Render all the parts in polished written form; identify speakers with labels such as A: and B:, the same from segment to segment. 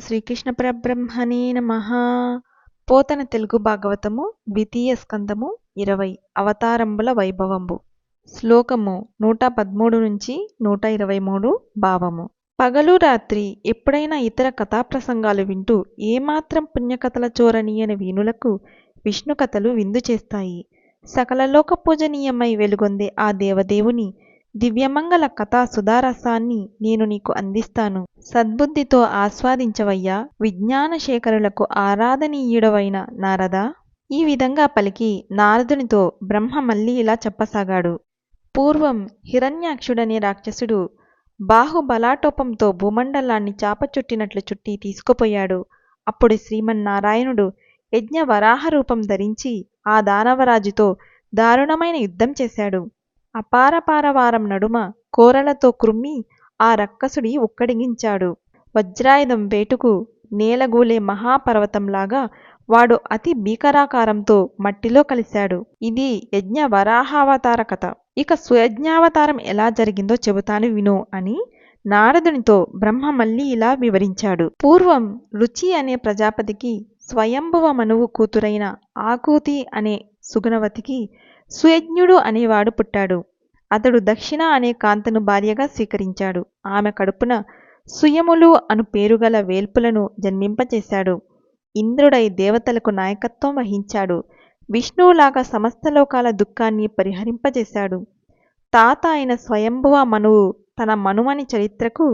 A: శ్రీకృష్ణ పరబ్రహ్మణే నమః. పోతన తెలుగు భాగవతము ద్వితీయ స్కందము 20 అవతారంబుల వైభవంబు. శ్లోకము 113 నుంచి 123. భావము. పగలు రాత్రి ఎప్పుడైనా ఇతర కథాప్రసంగాలు వింటూ ఏమాత్రం పుణ్యకథల చోరనీయని వీణులకు విష్ణు కథలు విందు చేస్తాయి. సకల లోక పూజనీయమై వెలుగొందే ఆ దేవదేవుని దివ్యమంగళ కథా సుధారసాన్ని నేను నీకు అందిస్తాను. సద్బుద్ధితో ఆస్వాదించవయ్యా విజ్ఞాన శేఖరులకు ఆరాధనీయుడవైన నారదా. ఈ విధంగా పలికి నారదునితో బ్రహ్మ మళ్ళీ ఇలా చెప్పసాగాడు. పూర్వం హిరణ్యాక్షుడనే రాక్షసుడు బాహుబలాటోపంతో భూమండలాన్ని చాపచుట్టినట్లు చుట్టి తీసుకుపోయాడు. అప్పుడు శ్రీమన్నారాయణుడు యజ్ఞ వరాహ రూపం ధరించి ఆ దానవరాజుతో దారుణమైన యుద్ధం చేశాడు. అపారపారవారం నడుమ కోరలతో క్రుమ్మి ఆ రక్కసుడి ఉక్కడిగించాడు. వజ్రాయుధం వేటుకు నేలగూలే మహాపర్వతంలాగా వాడు అతి భీకరాకారంతో మట్టిలో కలిశాడు. ఇది యజ్ఞ వరాహావతార కథ. ఇక సుయజ్ఞావతారం ఎలా జరిగిందో చెబుతాను విను అని నారదునితో బ్రహ్మ మళ్ళీ ఇలా వివరించాడు. పూర్వం రుచి అనే ప్రజాపతికి స్వయంభువ మనువు కూతురైన ఆకూతి అనే సుగుణవతికి సుయజ్ఞుడు అనేవాడు పుట్టాడు. అతడు దక్షిణ అనే కాంతను భార్యగా స్వీకరించాడు. ఆమె కడుపున సుయములు అను పేరుగల వేల్పులను జన్మింపచేశాడు. ఇంద్రుడై దేవతలకు నాయకత్వం వహించాడు. విష్ణువులాగా సమస్త లోకాల దుఃఖాన్ని పరిహరింపజేశాడు. తాత అయిన స్వయంభువ మనువు తన మనుమని చరిత్రకు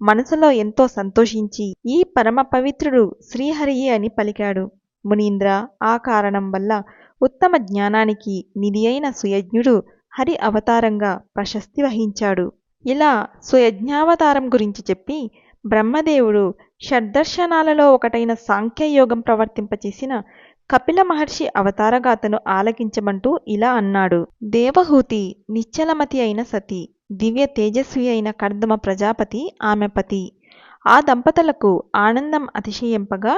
A: మనసులో ఎంతో సంతోషించి ఈ పరమ పవిత్రుడు శ్రీహరియే అని పలికాడు. మునీంద్ర, ఆ కారణం వల్ల ఉత్తమ జ్ఞానానికి నిధి అయిన సుయజ్ఞుడు హరి అవతారంగా ప్రశస్తి వహించాడు. ఇలా సుయజ్ఞావతారం గురించి చెప్పి బ్రహ్మదేవుడు షడ్దర్శనాలలో ఒకటైన సాంఖ్యయోగం ప్రవర్తింపచేసిన కపిల మహర్షి అవతారగాథను ఆలకించమంటూ ఇలా అన్నాడు. దేవహూతి నిశ్చలమతి అయిన సతి, దివ్య తేజస్వి అయిన కర్దమ ప్రజాపతి ఆమె పతి. ఆ దంపతులకు ఆనందం అతిశయింపగా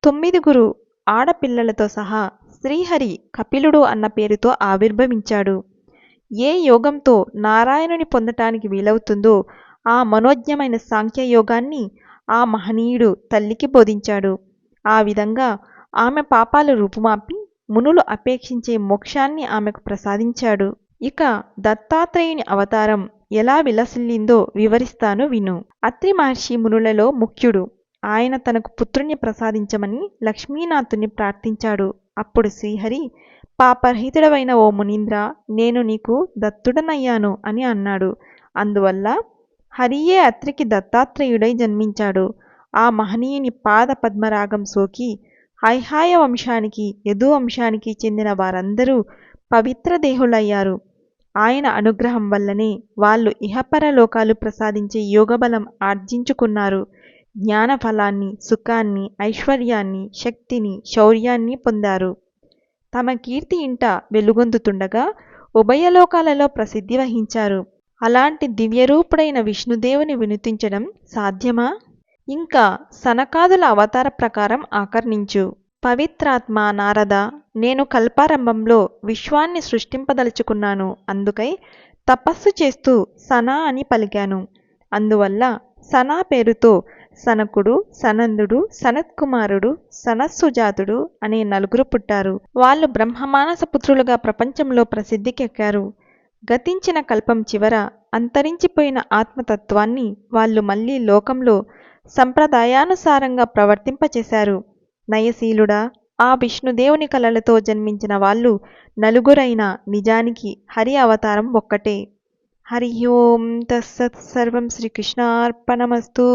A: 9 ఆడపిల్లలతో సహా శ్రీహరి కపిలుడు అన్న పేరుతో ఆవిర్భవించాడు. ఏ యోగంతో నారాయణుని పొందటానికి వీలవుతుందో ఆ మనోజ్ఞమైన సాంఖ్యయోగాన్ని ఆ మహనీయుడు తల్లికి బోధించాడు. ఆ విధంగా ఆమె పాపాలు రూపుమాపి మునులు అపేక్షించే మోక్షాన్ని ఆమెకు ప్రసాదించాడు. ఇక దత్తాత్రేయుని అవతారం ఎలా విలసిల్లిందో వివరిస్తాను విను. అత్రి మహర్షి మునులలో ముఖ్యుడు. ఆయన తనకు పుత్రుని ప్రసాదించమని లక్ష్మీనాథుని ప్రార్థించాడు. అప్పుడు శ్రీహరి, పాపరహితుడవైన ఓ మునీంద్ర, నేను నీకు దత్తుడనయ్యాను అని అన్నాడు. అందువల్ల హరియే అత్రికి దత్తాత్రేయుడై జన్మించాడు. ఆ మహనీయుని పాద పద్మరాగం సోకి హైహాయ వంశానికి యదు వంశానికి చెందిన వారందరూ పవిత్ర దేహులయ్యారు. ఆయన అనుగ్రహం వల్లనే వాళ్ళు ఇహపర లోకాలు ప్రసాదించే యోగబలం ఆర్జించుకున్నారు. జ్ఞాన ఫలాన్ని, సుఖాన్ని, ఐశ్వర్యాన్ని, శక్తిని, శౌర్యాన్ని పొందారు. తమ కీర్తి ఇంట వెలుగొందుతుండగా ఉభయలోకాలలో ప్రసిద్ధి వహించారు. అలాంటి దివ్యరూపుడైన విష్ణుదేవుని వినుతించడం సాధ్యమా? ఇంకా సనకాదుల అవతార ప్రకారం ఆకర్ణించు. పవిత్రాత్మ నారద, నేను కల్పారంభంలో విశ్వాన్ని సృష్టింపదలుచుకున్నాను. అందుకై తపస్సు చేస్తూ సనా అని పలికాను. అందువల్ల సనా పేరుతో సనకుడు, సనందుడు, సనత్కుమారుడు, సనత్సుజాతుడు అనే 4 పుట్టారు. వాళ్ళు బ్రహ్మమానస పుత్రులుగా ప్రపంచంలో ప్రసిద్ధికెక్కారు. గతించిన కల్పం చివర అంతరించిపోయిన ఆత్మతత్వాన్ని వాళ్ళు మళ్ళీ లోకంలో సంప్రదాయానుసారంగా ప్రవర్తింపచేశారు. నయశీలుడా, ఆ విష్ణుదేవుని కలలతో జన్మించిన వాళ్ళు 4 నిజానికి హరి అవతారం ఒక్కటే. హరి ఓం తత్సత్. సర్వం శ్రీకృష్ణార్పణమస్తు.